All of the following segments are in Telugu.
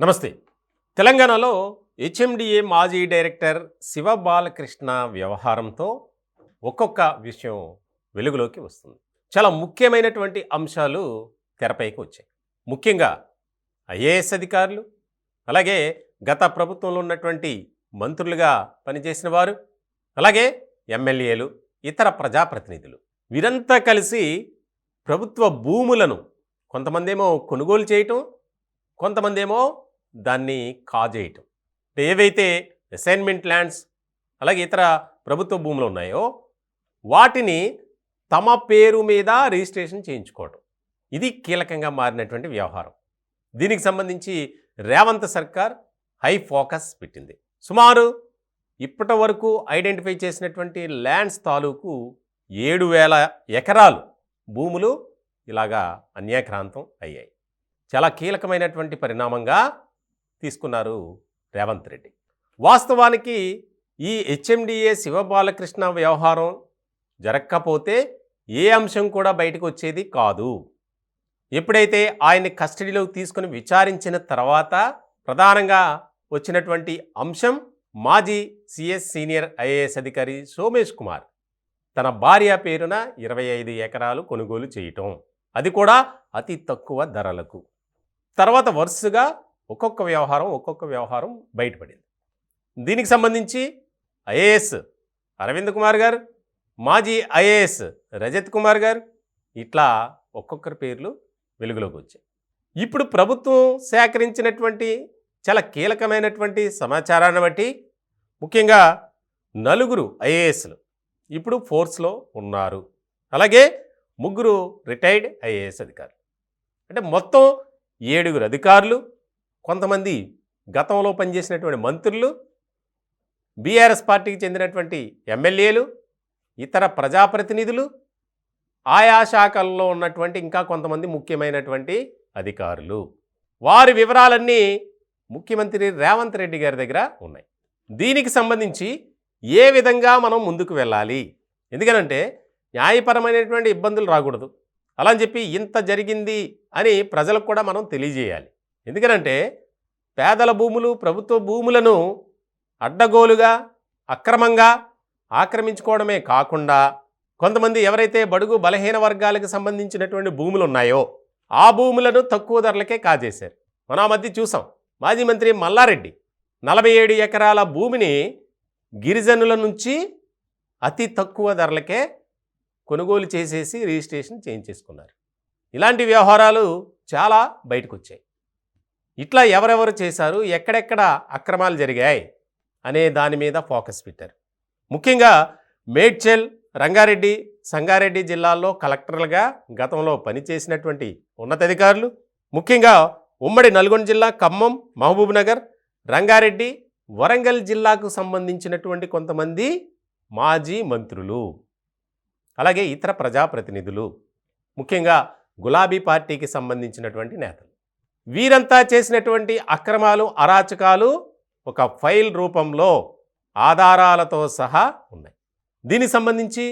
నమస్తే. తెలంగాణలో హెచ్ఎండిఏ మాజీ డైరెక్టర్ శివ బాలకృష్ణ వ్యవహారంతో ఒక్కొక్క విషయం వెలుగులోకి వస్తుంది. చాలా ముఖ్యమైనటువంటి అంశాలు తెరపైకి వచ్చాయి. ముఖ్యంగా ఐఏఎస్ అధికారులు, అలాగే గత ప్రభుత్వంలో ఉన్నటువంటి మంత్రులుగా పనిచేసిన వారు, అలాగే ఎమ్మెల్యేలు, ఇతర ప్రజాప్రతినిధులు వీరంతా కలిసి ప్రభుత్వ భూములను కొంతమందేమో కొనుగోలు చేయటం, కొంతమందేమో దాన్ని కాజేయటం. ఏవైతే అసైన్మెంట్ ల్యాండ్స్ అలాగే ఇతర ప్రభుత్వ భూములు ఉన్నాయో వాటిని తమ పేరు మీద రిజిస్ట్రేషన్ చేయించుకోవటం. ఇది కీలకంగా మారినటువంటి వ్యవహారం. దీనికి సంబంధించి రేవంత్ సర్కార్ హై ఫోకస్ పెట్టింది. సుమారు ఇప్పటి వరకు ఐడెంటిఫై చేసినటువంటి ల్యాండ్స్ తాలూకు 7,000 ఎకరాలు భూములు ఇలాగా అన్యాక్రాంతం అయ్యాయి. చాలా కీలకమైనటువంటి పరిణామంగా తీసుకున్నారు రేవంత్ రెడ్డి. వాస్తవానికి ఈ హెచ్ఎండిఏ శివ బాలకృష్ణ వ్యవహారం జరగకపోతే ఏ అంశం కూడా బయటకు వచ్చేది కాదు. ఎప్పుడైతే ఆయన్ని కస్టడీలోకి తీసుకుని విచారించిన తర్వాత ప్రధానంగా వచ్చినటువంటి అంశం మాజీ సిఎస్ సీనియర్ ఐఏఎస్ అధికారి సోమేష్ కుమార్ తన భార్య పేరున 25 ఎకరాలు కొనుగోలు చేయటం, అది కూడా అతి తక్కువ ధరలకు. తర్వాత వరుసగా ఒక్కొక్క వ్యవహారం బయటపడింది. దీనికి సంబంధించి ఐఏఎస్ అరవింద్ కుమార్ గారు, మాజీ ఐఏఎస్ రజత్ కుమార్ గారు, ఇట్లా ఒక్కొక్కరి పేర్లు వెలుగులోకి వచ్చాయి. ఇప్పుడు ప్రభుత్వం సేకరించినటువంటి చాలా కీలకమైనటువంటి సమాచారాన్ని బట్టి ముఖ్యంగా 4 ఐఏఎస్లు ఇప్పుడు ఫోర్స్లో ఉన్నారు. అలాగే 3 రిటైర్డ్ ఐఏఎస్ అధికారులు. అంటే మొత్తం 7 అధికారులు, కొంతమంది గతంలో పనిచేసినటువంటి మంత్రులు, బీఆర్ఎస్ పార్టీకి చెందినటువంటి ఎమ్మెల్యేలు, ఇతర ప్రజాప్రతినిధులు, ఆయా శాఖల్లో ఉన్నటువంటి ఇంకా కొంతమంది ముఖ్యమైనటువంటి అధికారులు. వారి వివరాలన్నీ ముఖ్యమంత్రి రేవంత్ రెడ్డి గారి దగ్గర ఉన్నాయి. దీనికి సంబంధించి ఏ విధంగా మనం ముందుకు వెళ్ళాలి, ఎందుకనంటే న్యాయపరమైనటువంటి ఇబ్బందులు రాకూడదు. అలా అని చెప్పి ఇంత జరిగింది అని ప్రజలకు కూడా మనం తెలియజేయాలి. ఎందుకనంటే పేదల భూములు, ప్రభుత్వ భూములను అడ్డగోలుగా అక్రమంగా ఆక్రమించుకోవడమే కాకుండా కొంతమంది ఎవరైతే బడుగు బలహీన వర్గాలకు సంబంధించినటువంటి భూములు ఉన్నాయో ఆ భూములను తక్కువ ధరలకే కాజేశారు. మనం ఆ మధ్య చూసాం. మాజీ మంత్రి మల్లారెడ్డి 47 ఎకరాల భూమిని గిరిజనుల నుంచి అతి తక్కువ ధరలకే కొనుగోలు చేసేసి రిజిస్ట్రేషన్ చేయించేసుకున్నారు. ఇలాంటి వ్యవహారాలు చాలా బయటకు వచ్చాయి. ఇట్లా ఎవరెవరు చేశారు, ఎక్కడెక్కడ అక్రమాలు జరిగాయి అనే దాని మీద ఫోకస్ పెట్టారు. ముఖ్యంగా మేడ్చల్, రంగారెడ్డి, సంగారెడ్డి జిల్లాల్లో కలెక్టర్లుగా గతంలో పనిచేసినటువంటి ఉన్నతాధికారులు, ముఖ్యంగా ఉమ్మడి నల్గొండ జిల్లా, ఖమ్మం, మహబూబ్ నగర్, రంగారెడ్డి, వరంగల్ జిల్లాకు సంబంధించినటువంటి కొంతమంది మాజీ మంత్రులు, అలాగే ఇతర ప్రజాప్రతినిధులు, ముఖ్యంగా గులాబీ పార్టీకి సంబంధించినటువంటి నేతలు, వీరంతా చేసినటువంటి అక్రమాలు, అరాచకాలు ఒక ఫైల్ రూపంలో ఆధారాలతో సహా ఉన్నాయి. దీనికి సంబంధించి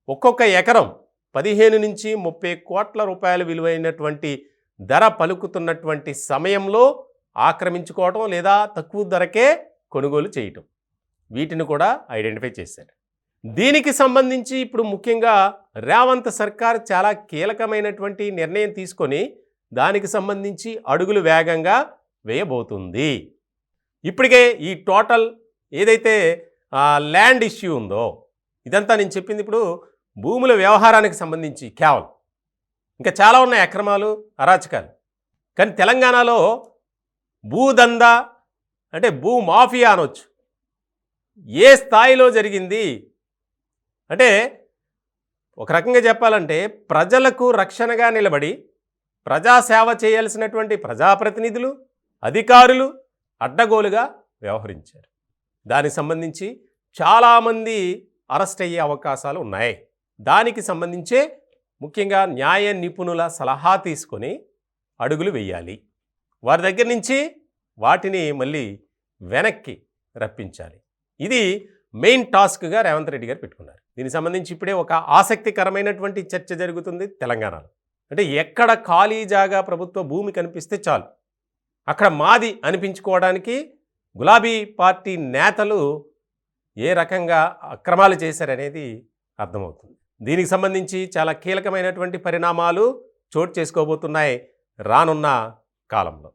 ఒక్కొక్క ఎకరం 15 నుంచి 30 కోట్ల రూపాయలు విలువైనటువంటి ధర పలుకుతున్నటువంటి సమయంలో ఆక్రమించుకోవటం లేదా తక్కువ ధరకే కొనుగోలు చేయటం, వీటిని కూడా ఐడెంటిఫై చేశారు. దీనికి సంబంధించి ఇప్పుడు ముఖ్యంగా రేవంత్ సర్కార్ చాలా కీలకమైనటువంటి నిర్ణయం తీసుకొని దానికి సంబంధించి అడుగులు వేగంగా వేయబోతుంది. ఇప్పటికే ఈ టోటల్ ఏదైతే ల్యాండ్ ఇష్యూ ఉందో ఇదంతా నేను చెప్పింది ఇప్పుడు భూముల వ్యవహారానికి సంబంధించి కేవలం. ఇంకా చాలా ఉన్నాయి అక్రమాలు, అరాచకాలు. కానీ తెలంగాణలో భూదందా అంటే భూమాఫియా అనొచ్చు ఏ స్థాయిలో జరిగింది అంటే, ఒక రకంగా చెప్పాలంటే ప్రజలకు రక్షణగా నిలబడి ప్రజాసేవ చేయాల్సినటువంటి ప్రజాప్రతినిధులు, అధికారులు అడ్డగోలుగా వ్యవహరించారు. దానికి సంబంధించి చాలామంది అరెస్ట్ అయ్యే అవకాశాలు ఉన్నాయి. దానికి సంబంధించే ముఖ్యంగా న్యాయ నిపుణుల సలహా తీసుకొని అడుగులు వేయాలి. వారి దగ్గర నుంచి వాటిని మళ్ళీ వెనక్కి రప్పించాలి. ఇది మెయిన్ టాస్క్గా రేవంత్ రెడ్డి గారు పెట్టుకున్నారు. దీనికి సంబంధించి ఇప్పుడే ఒక ఆసక్తికరమైనటువంటి చర్చ జరుగుతుంది తెలంగాణలో. అంటే ఎక్కడ ఖాళీ జాగా ప్రభుత్వ భూమి కనిపిస్తే చాలు అక్కడ మాది అనిపించుకోవడానికి గులాబీ పార్టీ నేతలు ఏ రకంగా అక్రమాలు చేశారనేది అర్థమవుతుంది. దీనికి సంబంధించి చాలా కీలకమైనటువంటి పరిణామాలు చోటు చేసుకోబోతున్నాయి రానున్న కాలంలో.